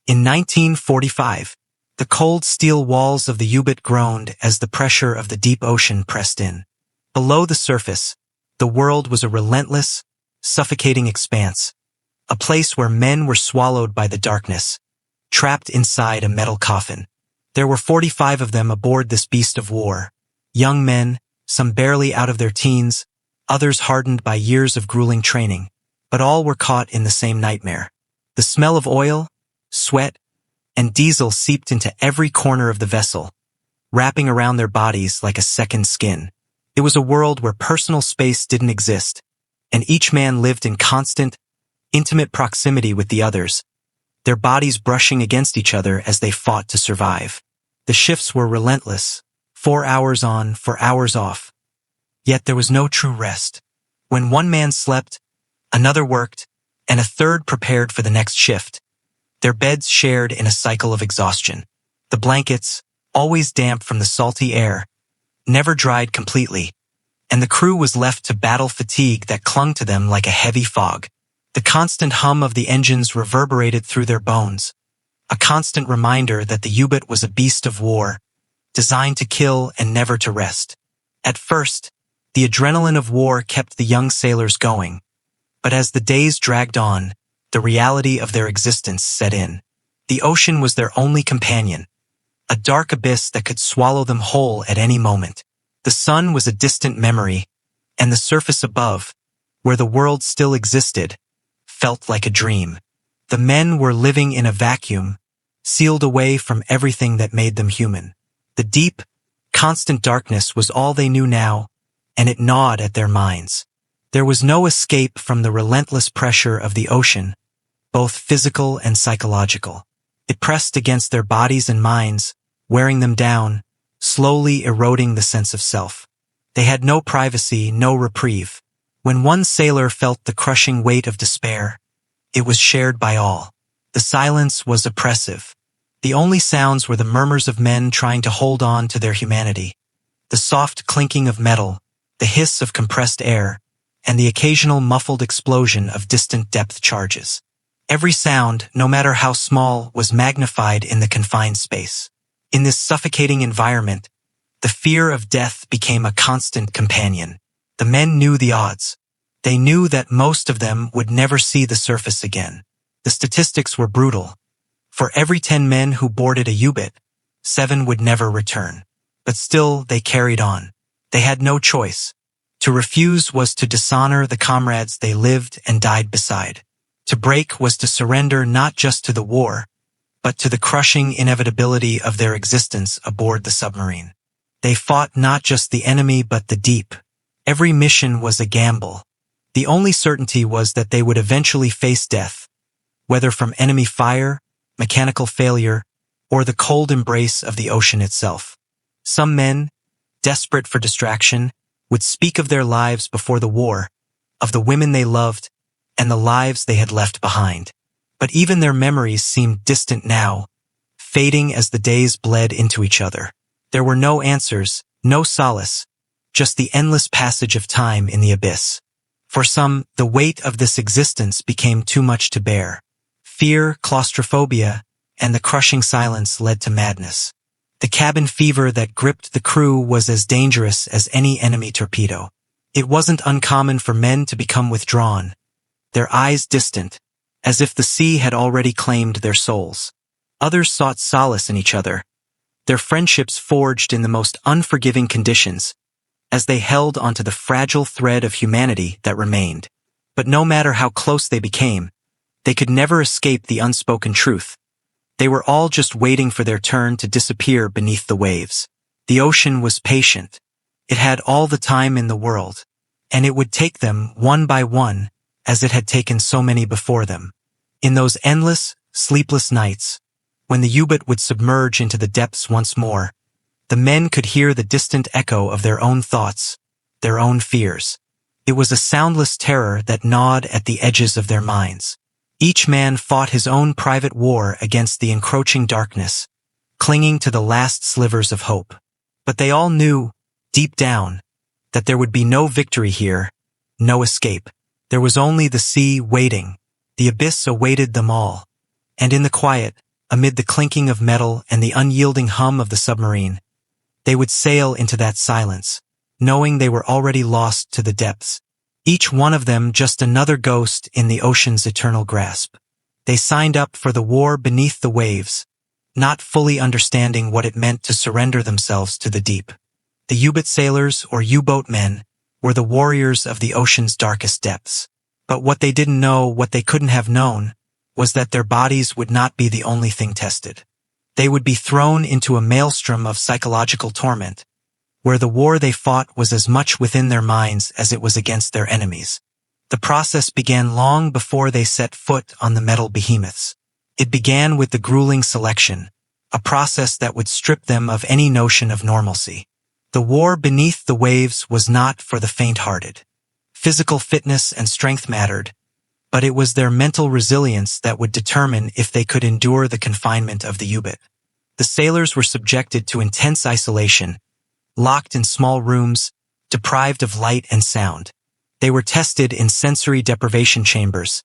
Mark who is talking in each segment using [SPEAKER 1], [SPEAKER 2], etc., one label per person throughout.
[SPEAKER 1] In 1945, the cold steel walls of the U-boat groaned as the pressure of the deep ocean pressed in. Below the surface, the world was a relentless, suffocating expanse, a place where men were swallowed by the darkness, trapped inside a metal coffin. There were 45 of them aboard this beast of war. Young men, some barely out of their teens, others hardened by years of grueling training, but all were caught in the same nightmare. The smell of oil, sweat, and diesel seeped into every corner of the vessel, wrapping around their bodies like a second skin. It was a world where personal space didn't exist, and each man lived in constant, intimate proximity with the others, their bodies brushing against each other as they fought to survive. The shifts were relentless, 4 hours on, 4 hours off. Yet there was no true rest. When one man slept, another worked, and a third prepared for the next shift. Their beds shared in a cycle of exhaustion. The blankets, always damp from the salty air, never dried completely, and the crew was left to battle fatigue that clung to them like a heavy fog. The constant hum of the engines reverberated through their bones, a constant reminder that the U-boat was a beast of war, designed to kill and never to rest. At first, the adrenaline of war kept the young sailors going, but as the days dragged on, the reality of their existence set in. The ocean was their only companion, a dark abyss that could swallow them whole at any moment. The sun was a distant memory, and the surface above, where the world still existed, felt like a dream. The men were living in a vacuum, sealed away from everything that made them human. The deep, constant darkness was all they knew now, and it gnawed at their minds. There was no escape from the relentless pressure of the ocean, both physical and psychological. It pressed against their bodies and minds, wearing them down, slowly eroding the sense of self. They had no privacy, no reprieve. When one sailor felt the crushing weight of despair, it was shared by all. The silence was oppressive. The only sounds were the murmurs of men trying to hold on to their humanity, the soft clinking of metal, the hiss of compressed air, and the occasional muffled explosion of distant depth charges. Every sound, no matter how small, was magnified in the confined space. In this suffocating environment, the fear of death became a constant companion. The men knew the odds. They knew that most of them would never see the surface again. The statistics were brutal. For every 10 men who boarded a U-boat, 7 would never return. But still, they carried on. They had no choice. To refuse was to dishonor the comrades they lived and died beside. To break was to surrender not just to the war, but to the crushing inevitability of their existence aboard the submarine. They fought not just the enemy but the deep. Every mission was a gamble. The only certainty was that they would eventually face death, whether from enemy fire, mechanical failure, or the cold embrace of the ocean itself. Some men, desperate for distraction, would speak of their lives before the war, of the women they loved, and the lives they had left behind. But even their memories seemed distant now, fading as the days bled into each other. There were no answers, no solace, just the endless passage of time in the abyss. For some, the weight of this existence became too much to bear. Fear, claustrophobia, and the crushing silence led to madness. The cabin fever that gripped the crew was as dangerous as any enemy torpedo. It wasn't uncommon for men to become withdrawn, their eyes distant, as if the sea had already claimed their souls. Others sought solace in each other, their friendships forged in the most unforgiving conditions, as they held onto the fragile thread of humanity that remained. But no matter how close they became, they could never escape the unspoken truth. They were all just waiting for their turn to disappear beneath the waves. The ocean was patient. It had all the time in the world, and it would take them one by one, as it had taken so many before them. In those endless, sleepless nights, when the U-boat would submerge into the depths once more, the men could hear the distant echo of their own thoughts, their own fears. It was a soundless terror that gnawed at the edges of their minds. Each man fought his own private war against the encroaching darkness, clinging to the last slivers of hope. But they all knew, deep down, that there would be no victory here, no escape. There was only the sea waiting. The abyss awaited them all. And in the quiet, amid the clinking of metal and the unyielding hum of the submarine. They would sail into that silence, knowing they were already lost to the depths. Each one of them just another ghost in the ocean's eternal grasp. They signed up for the war beneath the waves, not fully understanding what it meant to surrender themselves to the deep. The Yubot sailors, or U-boat men, were the warriors of the ocean's darkest depths. But what they didn't know, what they couldn't have known, was that their bodies would not be the only thing tested. They would be thrown into a maelstrom of psychological torment, where the war they fought was as much within their minds as it was against their enemies. The process began long before they set foot on the metal behemoths. It began with the grueling selection, a process that would strip them of any notion of normalcy. The war beneath the waves was not for the faint-hearted. Physical fitness and strength mattered, but it was their mental resilience that would determine if they could endure the confinement of the U-boat. The sailors were subjected to intense isolation, locked in small rooms, deprived of light and sound. They were tested in sensory deprivation chambers,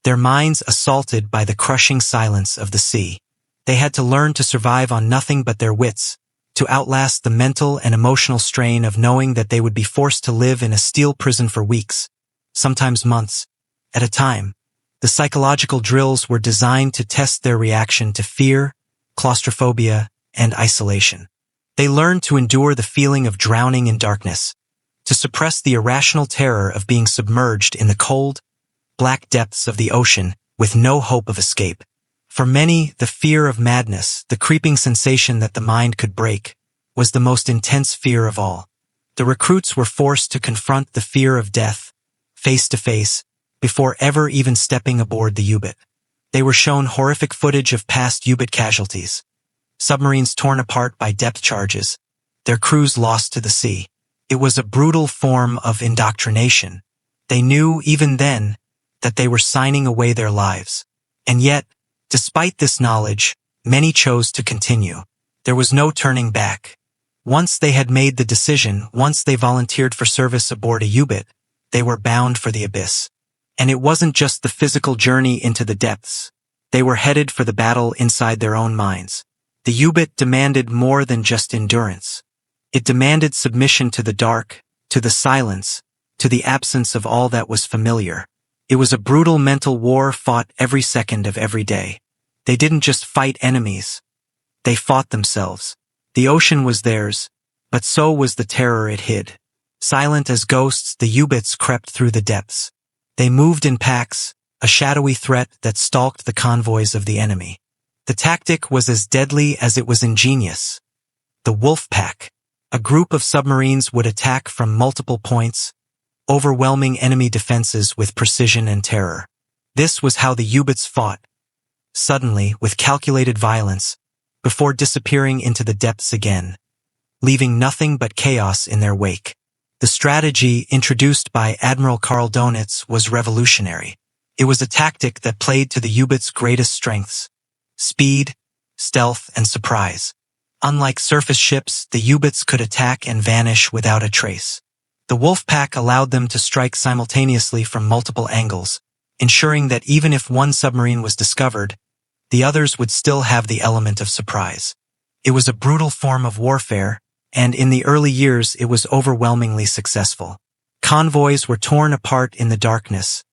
[SPEAKER 1] their minds assaulted by the crushing silence of the sea. They had to learn to survive on nothing but their wits, to outlast the mental and emotional strain of knowing that they would be forced to live in a steel prison for weeks, sometimes months, at a time. The psychological drills were designed to test their reaction to fear, claustrophobia, and isolation. They learned to endure the feeling of drowning in darkness, to suppress the irrational terror of being submerged in the cold, black depths of the ocean with no hope of escape. For many, the fear of madness, the creeping sensation that the mind could break, was the most intense fear of all. The recruits were forced to confront the fear of death, face to face, before ever even stepping aboard the U-boat. They were shown horrific footage of past U-boat casualties, submarines torn apart by depth charges, their crews lost to the sea. It was a brutal form of indoctrination. They knew, even then, that they were signing away their lives. And yet, despite this knowledge, many chose to continue. There was no turning back. Once they had made the decision, once they volunteered for service aboard a U-boat, they were bound for the abyss. And it wasn't just the physical journey into the depths. They were headed for the battle inside their own minds. The U-boat demanded more than just endurance. It demanded submission to the dark, to the silence, to the absence of all that was familiar. It was a brutal mental war fought every second of every day. They didn't just fight enemies. They fought themselves. The ocean was theirs, but so was the terror it hid. Silent as ghosts, the U-boats crept through the depths. They moved in packs, a shadowy threat that stalked the convoys of the enemy. The tactic was as deadly as it was ingenious. The wolf pack. A group of submarines would attack from multiple points, overwhelming enemy defenses with precision and terror. This was how the U-boats fought, suddenly, with calculated violence, before disappearing into the depths again, leaving nothing but chaos in their wake. The strategy introduced by Admiral Karl Donitz was revolutionary. It was a tactic that played to the U-boat's greatest strengths: speed, stealth, and surprise. Unlike surface ships, the U-boats could attack and vanish without a trace. The wolf pack allowed them to strike simultaneously from multiple angles, ensuring that even if one submarine was discovered, the others would still have the element of surprise. It was a brutal form of warfare, and in the early years it was overwhelmingly successful. Convoys were torn apart in the darkness,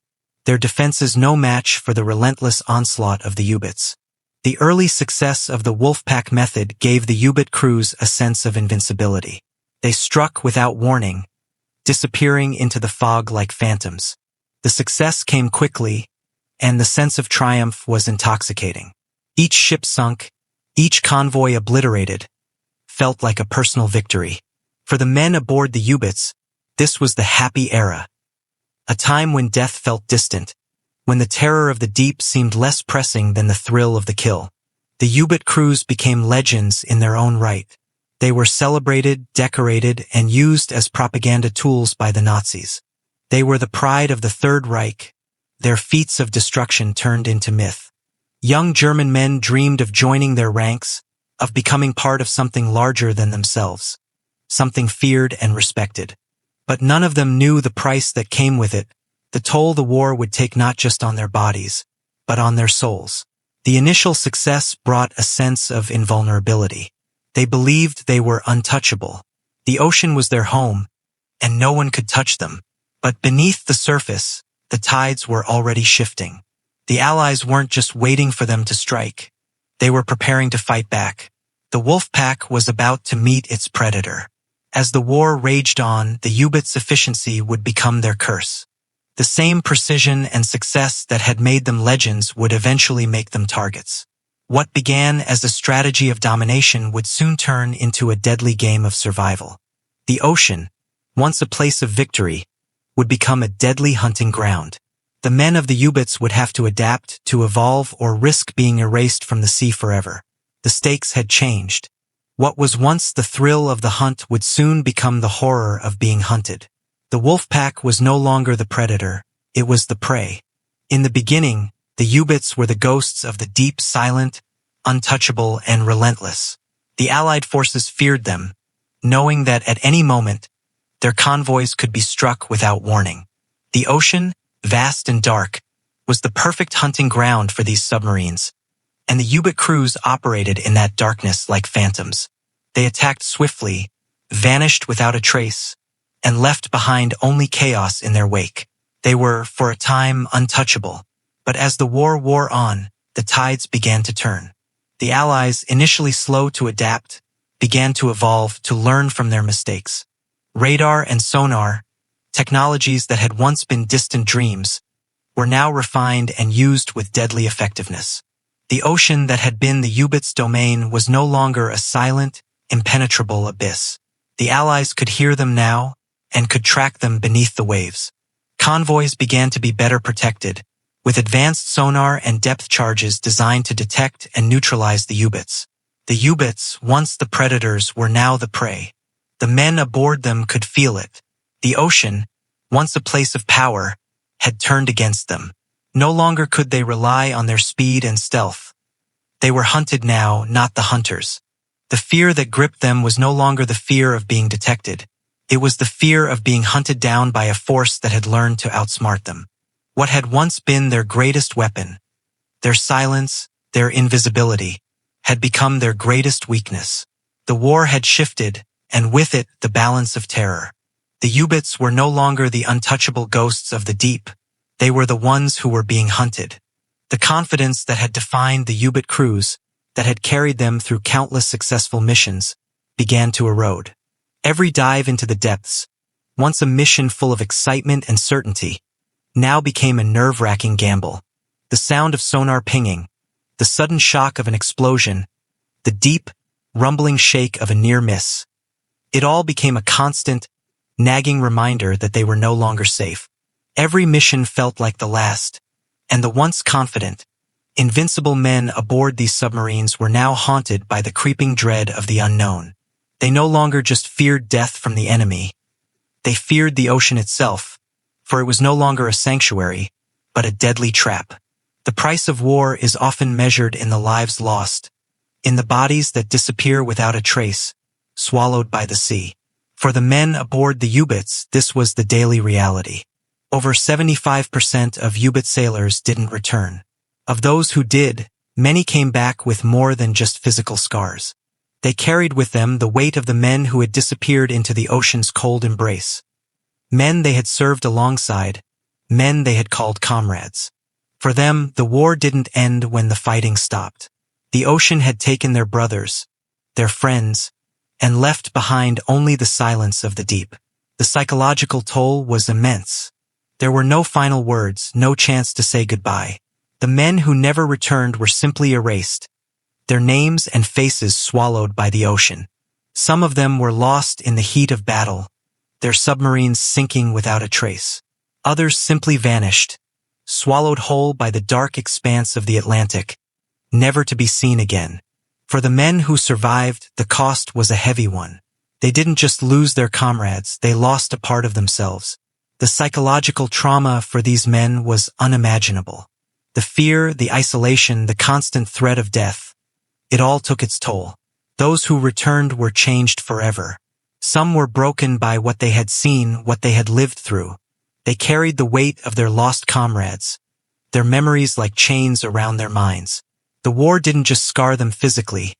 [SPEAKER 1] their defenses no match for the relentless onslaught of the U-boats. The early success of the Wolfpack method gave the U-boat crews a sense of invincibility. They struck without warning, disappearing into the fog like phantoms. The success came quickly, and the sense of triumph was intoxicating. Each ship sunk, each convoy obliterated, felt like a personal victory. For the men aboard the U-boats, this was the happy era. A time when death felt distant, when the terror of the deep seemed less pressing than the thrill of the kill. The U-boat crews became legends in their own right. They were celebrated, decorated, and used as propaganda tools by the Nazis. They were the pride of the Third Reich, their feats of destruction turned into myth. Young German men dreamed of joining their ranks, of becoming part of something larger than themselves, something feared and respected. But none of them knew the price that came with it, the toll the war would take not just on their bodies, but on their souls. The initial success brought a sense of invulnerability. They believed they were untouchable. The ocean was their home, and no one could touch them. But beneath the surface, the tides were already shifting. The Allies weren't just waiting for them to strike. They were preparing to fight back. The wolf pack was about to meet its predator. As the war raged on, the U-boats' efficiency would become their curse. The same precision and success that had made them legends would eventually make them targets. What began as a strategy of domination would soon turn into a deadly game of survival. The ocean, once a place of victory, would become a deadly hunting ground. The men of the U-boats would have to adapt, to evolve, or risk being erased from the sea forever. The stakes had changed. What was once the thrill of the hunt would soon become the horror of being hunted. The wolf pack was no longer the predator, it was the prey. In the beginning, the U-boats were the ghosts of the deep, silent, untouchable, and relentless. The Allied forces feared them, knowing that at any moment, their convoys could be struck without warning. The ocean, vast and dark, was the perfect hunting ground for these submarines, and the U-boat crews operated in that darkness like phantoms. They attacked swiftly, vanished without a trace, and left behind only chaos in their wake. They were, for a time, untouchable. But as the war wore on, the tides began to turn. The Allies, initially slow to adapt, began to evolve, to learn from their mistakes. Radar and sonar, technologies that had once been distant dreams, were now refined and used with deadly effectiveness. The ocean that had been the U-boats' domain was no longer a silent, impenetrable abyss. The Allies could hear them now, and could track them beneath the waves. Convoys began to be better protected, with advanced sonar and depth charges designed to detect and neutralize the U-boats. The U-boats, once the predators, were now the prey. The men aboard them could feel it. The ocean, once a place of power, had turned against them. No longer could they rely on their speed and stealth. They were hunted now, not the hunters. The fear that gripped them was no longer the fear of being detected. It was the fear of being hunted down by a force that had learned to outsmart them. What had once been their greatest weapon, their silence, their invisibility, had become their greatest weakness. The war had shifted, and with it, the balance of terror. The U-boats were no longer the untouchable ghosts of the deep. They were the ones who were being hunted. The confidence that had defined the U-boat crews, that had carried them through countless successful missions, began to erode. Every dive into the depths, once a mission full of excitement and certainty, now became a nerve-wracking gamble. The sound of sonar pinging, the sudden shock of an explosion, the deep, rumbling shake of a near miss. It all became a constant, nagging reminder that they were no longer safe. Every mission felt like the last, and the once confident, invincible men aboard these submarines were now haunted by the creeping dread of the unknown. They no longer just feared death from the enemy. They feared the ocean itself, for it was no longer a sanctuary, but a deadly trap. The price of war is often measured in the lives lost, in the bodies that disappear without a trace, swallowed by the sea. For the men aboard the U-boats, this was the daily reality. Over 75% of U-boat sailors didn't return. Of those who did, many came back with more than just physical scars. They carried with them the weight of the men who had disappeared into the ocean's cold embrace. Men they had served alongside, men they had called comrades. For them, the war didn't end when the fighting stopped. The ocean had taken their brothers, their friends, and left behind only the silence of the deep. The psychological toll was immense. There were no final words, no chance to say goodbye. The men who never returned were simply erased, their names and faces swallowed by the ocean. Some of them were lost in the heat of battle, their submarines sinking without a trace. Others simply vanished, swallowed whole by the dark expanse of the Atlantic, never to be seen again. For the men who survived, the cost was a heavy one. They didn't just lose their comrades, they lost a part of themselves. The psychological trauma for these men was unimaginable. The fear, the isolation, the constant threat of death. It all took its toll. Those who returned were changed forever. Some were broken by what they had seen, what they had lived through. They carried the weight of their lost comrades, their memories like chains around their minds. The war didn't just scar them physically,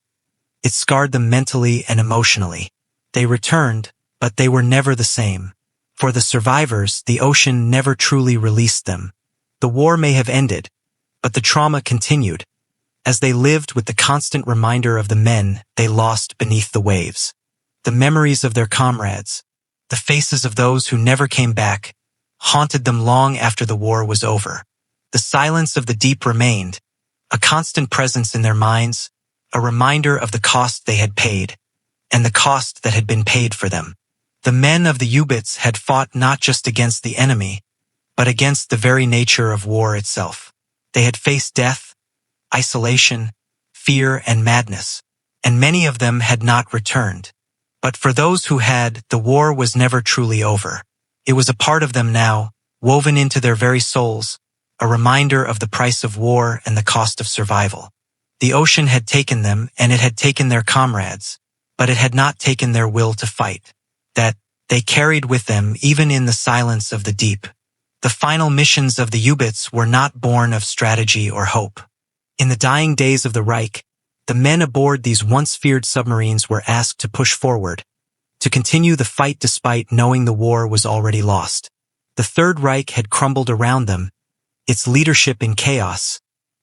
[SPEAKER 1] it scarred them mentally and emotionally. They returned, but they were never the same. For the survivors, the ocean never truly released them. The war may have ended, but the trauma continued, as they lived with the constant reminder of the men they lost beneath the waves. The memories of their comrades, the faces of those who never came back, haunted them long after the war was over. The silence of the deep remained, a constant presence in their minds, a reminder of the cost they had paid, and the cost that had been paid for them. The men of the Yubots had fought not just against the enemy, but against the very nature of war itself. They had faced death, isolation, fear, and madness, and many of them had not returned. But for those who had, the war was never truly over. It was a part of them now, woven into their very souls, a reminder of the price of war and the cost of survival. The ocean had taken them, and it had taken their comrades, but it had not taken their will to fight. That they carried with them even in the silence of the deep. The final missions of the Yubots were not born of strategy or hope. In the dying days of the Reich, the men aboard these once feared submarines were asked to push forward, to continue the fight despite knowing the war was already lost. The Third Reich had crumbled around them, its leadership in chaos,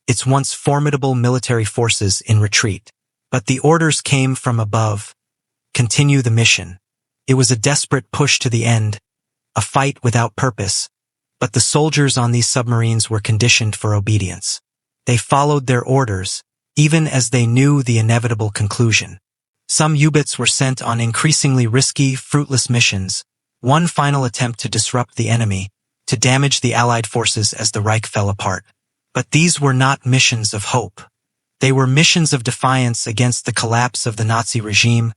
[SPEAKER 1] its once formidable military forces in retreat. But the orders came from above. Continue the mission. It was a desperate push to the end, a fight without purpose, but the soldiers on these submarines were conditioned for obedience. They followed their orders, even as they knew the inevitable conclusion. Some Yubots were sent on increasingly risky, fruitless missions, one final attempt to disrupt the enemy, to damage the Allied forces as the Reich fell apart. But these were not missions of hope. They were missions of defiance against the collapse of the Nazi regime,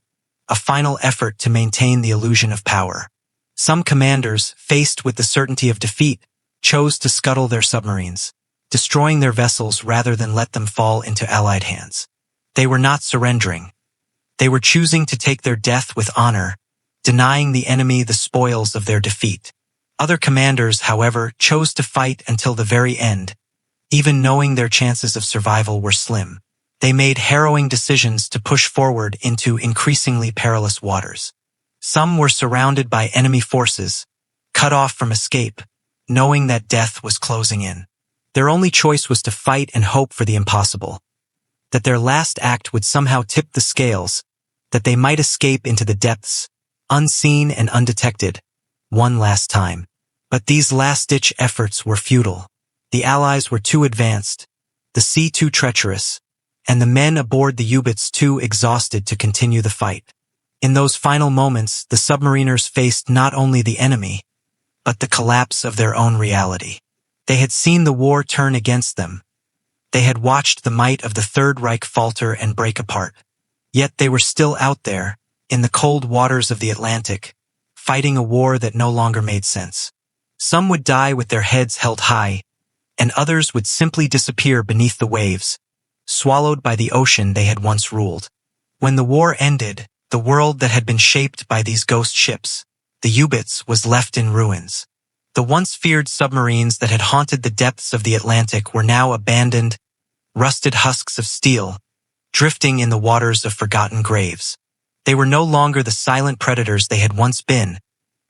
[SPEAKER 1] a final effort to maintain the illusion of power. Some commanders, faced with the certainty of defeat, chose to scuttle their submarines, destroying their vessels rather than let them fall into Allied hands. They were not surrendering. They were choosing to take their death with honor, denying the enemy the spoils of their defeat. Other commanders, however, chose to fight until the very end, even knowing their chances of survival were slim. They made harrowing decisions to push forward into increasingly perilous waters. Some were surrounded by enemy forces, cut off from escape, knowing that death was closing in. Their only choice was to fight and hope for the impossible, that their last act would somehow tip the scales, that they might escape into the depths, unseen and undetected, one last time. But these last-ditch efforts were futile. The Allies were too advanced, the sea too treacherous, and the men aboard the Yubots too exhausted to continue the fight. In those final moments, the submariners faced not only the enemy, but the collapse of their own reality. They had seen the war turn against them. They had watched the might of the Third Reich falter and break apart. Yet they were still out there, in the cold waters of the Atlantic, fighting a war that no longer made sense. Some would die with their heads held high, and others would simply disappear beneath the waves, swallowed by the ocean they had once ruled. When the war ended, the world that had been shaped by these ghost ships, the Yubots, was left in ruins. The once feared submarines that had haunted the depths of the Atlantic were now abandoned, rusted husks of steel, drifting in the waters of forgotten graves. They were no longer the silent predators they had once been,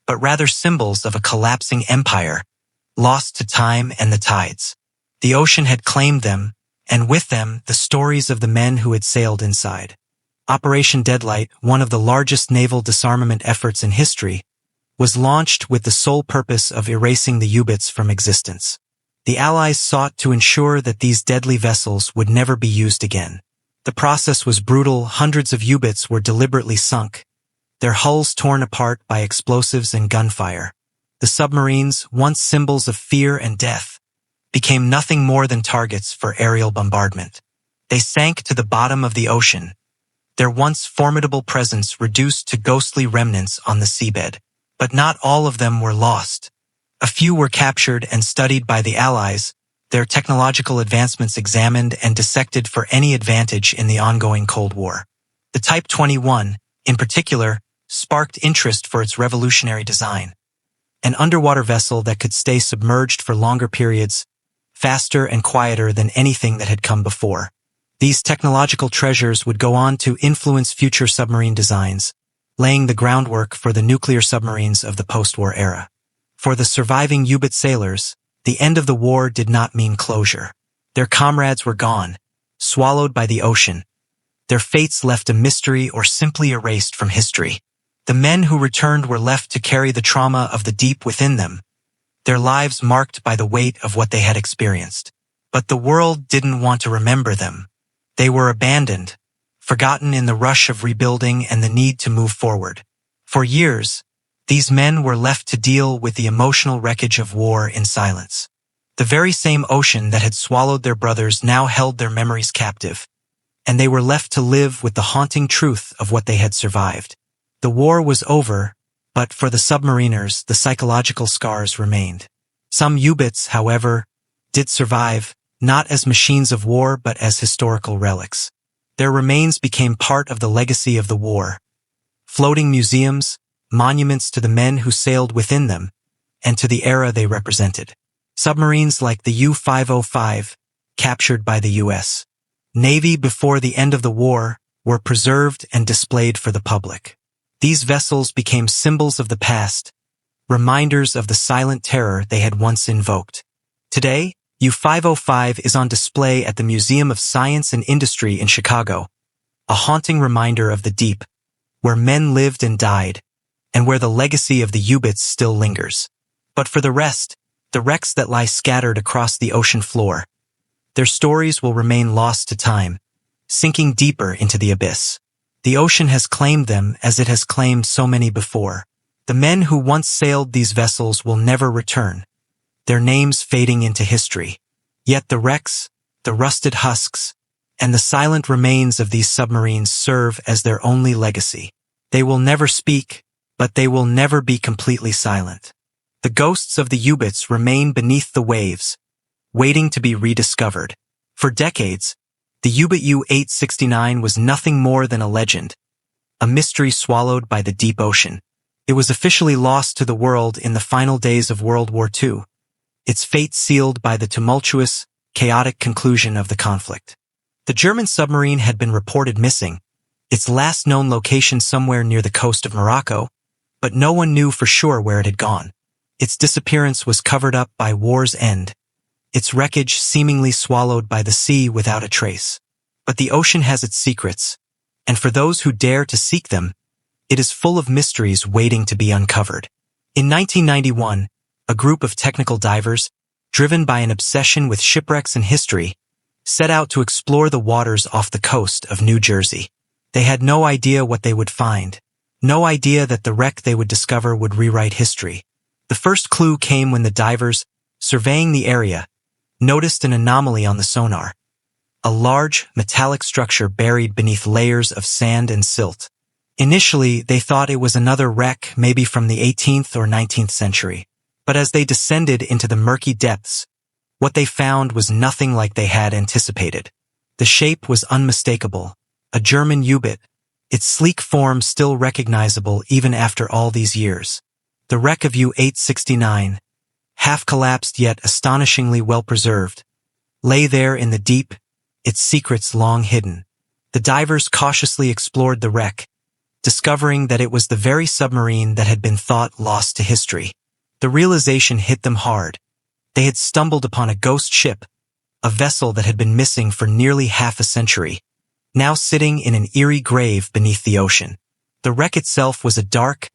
[SPEAKER 1] but rather symbols of a collapsing empire, lost to time and the tides. The ocean had claimed them, and with them, the stories of the men who had sailed inside. Operation Deadlight, one of the largest naval disarmament efforts in history, was launched with the sole purpose of erasing the Yubots from existence. The Allies sought to ensure that these deadly vessels would never be used again. The process was brutal. Hundreds of Yubots were deliberately sunk, their hulls torn apart by explosives and gunfire. The submarines, once symbols of fear and death, became nothing more than targets for aerial bombardment. They sank to the bottom of the ocean, their once formidable presence reduced to ghostly remnants on the seabed. But not all of them were lost. A few were captured and studied by the Allies, their technological advancements examined and dissected for any advantage in the ongoing Cold War. The Type 21, in particular, sparked interest for its revolutionary design. An underwater vessel that could stay submerged for longer periods, faster and quieter than anything that had come before. These technological treasures would go on to influence future submarine designs, laying the groundwork for the nuclear submarines of the post-war era. For the surviving U-boat sailors, the end of the war did not mean closure. Their comrades were gone, swallowed by the ocean. Their fates left a mystery or simply erased from history. The men who returned were left to carry the trauma of the deep within them, their lives marked by the weight of what they had experienced. But the world didn't want to remember them. They were abandoned, forgotten in the rush of rebuilding and the need to move forward. For years, these men were left to deal with the emotional wreckage of war in silence. The very same ocean that had swallowed their brothers now held their memories captive, and they were left to live with the haunting truth of what they had survived. The war was over, but for the submariners, the psychological scars remained. Some U-boats, however, did survive, not as machines of war but as historical relics. Their remains became part of the legacy of the war. Floating museums, monuments to the men who sailed within them, and to the era they represented. Submarines like the U-505, captured by the U.S. Navy before the end of the war, were preserved and displayed for the public. These vessels became symbols of the past, reminders of the silent terror they had once invoked. Today, U-505 is on display at the Museum of Science and Industry in Chicago, a haunting reminder of the deep, where men lived and died, and where the legacy of the U-boats still lingers. But for the rest, the wrecks that lie scattered across the ocean floor, their stories will remain lost to time, sinking deeper into the abyss. The ocean has claimed them as it has claimed so many before. The men who once sailed these vessels will never return, their names fading into history. Yet the wrecks, the rusted husks, and the silent remains of these submarines serve as their only legacy. They will never speak, but they will never be completely silent. The ghosts of the U-boats remain beneath the waves, waiting to be rediscovered. For decades, the U-boat U-869 was nothing more than a legend, a mystery swallowed by the deep ocean. It was officially lost to the world in the final days of World War II, its fate sealed by the tumultuous, chaotic conclusion of the conflict. The German submarine had been reported missing, its last known location somewhere near the coast of Morocco, but no one knew for sure where it had gone. Its disappearance was covered up by war's end, its wreckage seemingly swallowed by the sea without a trace. But the ocean has its secrets, and for those who dare to seek them, it is full of mysteries waiting to be uncovered. In 1991, a group of technical divers, driven by an obsession with shipwrecks and history, set out to explore the waters off the coast of New Jersey. They had no idea what they would find, no idea that the wreck they would discover would rewrite history. The first clue came when the divers, surveying the area, noticed an anomaly on the sonar, a large, metallic structure buried beneath layers of sand and silt. Initially, they thought it was another wreck, maybe from the 18th or 19th century. But as they descended into the murky depths, what they found was nothing like they had anticipated. The shape was unmistakable, a German U-boat, its sleek form still recognizable even after all these years. The wreck of U-869, half-collapsed yet astonishingly well-preserved, lay there in the deep, its secrets long hidden. The divers cautiously explored the wreck, discovering that it was the very submarine that had been thought lost to history. The realization hit them hard. They had stumbled upon a ghost ship, a vessel that had been missing for nearly half a century, now sitting in an eerie grave beneath the ocean. The wreck itself was a dark,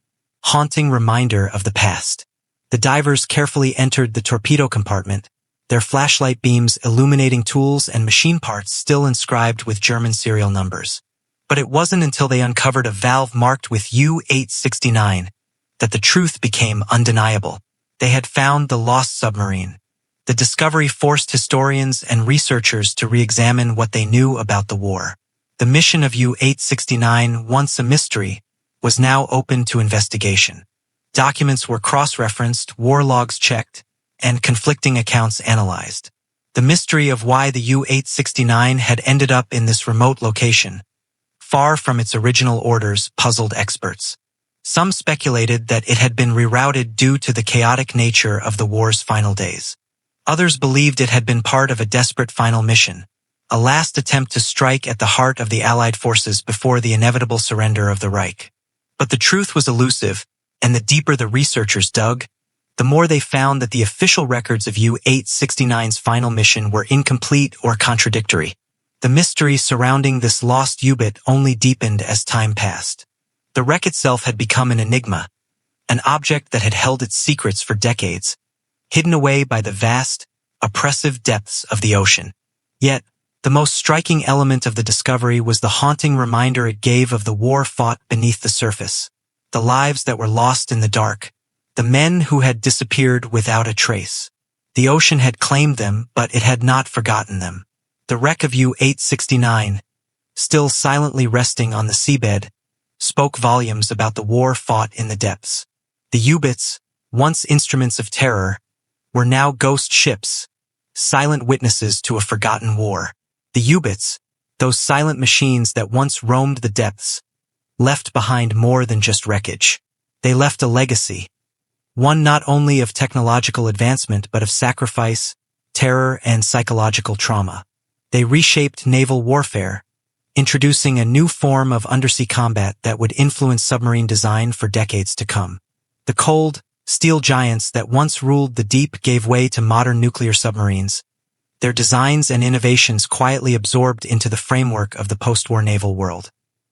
[SPEAKER 1] haunting reminder of the past. The divers carefully entered the torpedo compartment, their flashlight beams illuminating tools and machine parts still inscribed with German serial numbers. But it wasn't until they uncovered a valve marked with U-869 that the truth became undeniable. They had found the lost submarine. The discovery forced historians and researchers to re-examine what they knew about the war. The mission of U-869, once a mystery, was now open to investigation. Documents were cross-referenced, war logs checked, and conflicting accounts analyzed. The mystery of why the U-869 had ended up in this remote location, far from its original orders, puzzled experts. Some speculated that it had been rerouted due to the chaotic nature of the war's final days. Others believed it had been part of a desperate final mission, a last attempt to strike at the heart of the Allied forces before the inevitable surrender of the Reich. But the truth was elusive, and the deeper the researchers dug, the more they found that the official records of U-869's final mission were incomplete or contradictory. The mystery surrounding this lost U-boat only deepened as time passed. The wreck itself had become an enigma, an object that had held its secrets for decades, hidden away by the vast, oppressive depths of the ocean. Yet, the most striking element of the discovery was the haunting reminder it gave of the war fought beneath the surface, the lives that were lost in the dark, the men who had disappeared without a trace. The ocean had claimed them, but it had not forgotten them. The wreck of U-869, still silently resting on the seabed, spoke volumes about the war fought in the depths. The U-boats, once instruments of terror, were now ghost ships, silent witnesses to a forgotten war. The U-boats, those silent machines that once roamed the depths, left behind more than just wreckage. They left a legacy, one not only of technological advancement but of sacrifice, terror, and psychological trauma. They reshaped naval warfare, introducing a new form of undersea combat that would influence submarine design for decades to come. The cold, steel giants that once ruled the deep gave way to modern nuclear submarines, their designs and innovations quietly absorbed into the framework of the post-war naval world.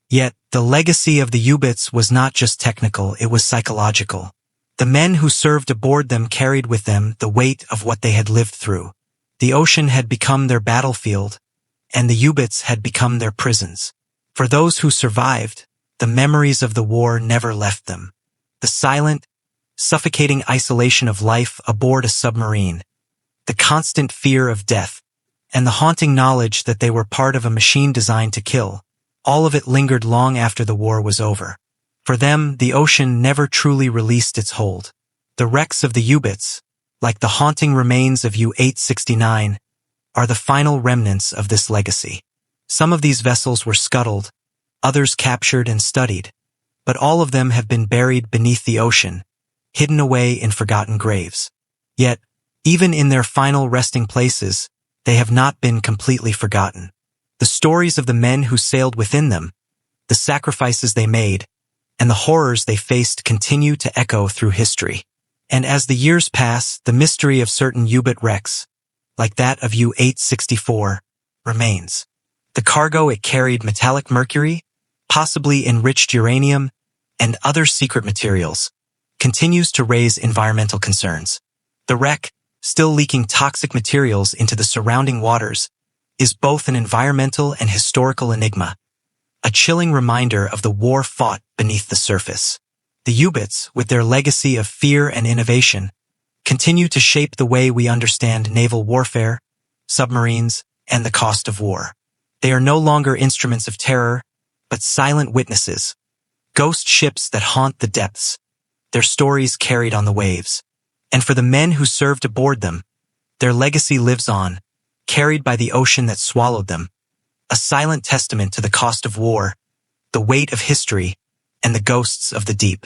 [SPEAKER 1] Yet, the legacy of the U-boats was not just technical, it was psychological. The men who served aboard them carried with them the weight of what they had lived through. The ocean had become their battlefield, and the U-boats had become their prisons. For those who survived, the memories of the war never left them. The silent, suffocating isolation of life aboard a submarine, the constant fear of death, and the haunting knowledge that they were part of a machine designed to kill, all of it lingered long after the war was over. For them, the ocean never truly released its hold. The wrecks of the U-boats, like the haunting remains of U-869, are the final remnants of this legacy. Some of these vessels were scuttled, others captured and studied, but all of them have been buried beneath the ocean, hidden away in forgotten graves. Yet, even in their final resting places, they have not been completely forgotten. The stories of the men who sailed within them, the sacrifices they made, and the horrors they faced continue to echo through history. And as the years pass, the mystery of certain U-boat wrecks, like that of U-864, remains. The cargo it carried, metallic mercury, possibly enriched uranium, and other secret materials, continues to raise environmental concerns. The wreck, still leaking toxic materials into the surrounding waters, is both an environmental and historical enigma, a chilling reminder of the war fought beneath the surface. The U-boats, with their legacy of fear and innovation, continue to shape the way we understand naval warfare, submarines, and the cost of war. They are no longer instruments of terror, but silent witnesses, ghost ships that haunt the depths, their stories carried on the waves. And for the men who served aboard them, their legacy lives on, carried by the ocean that swallowed them, a silent testament to the cost of war, the weight of history, and the ghosts of the deep.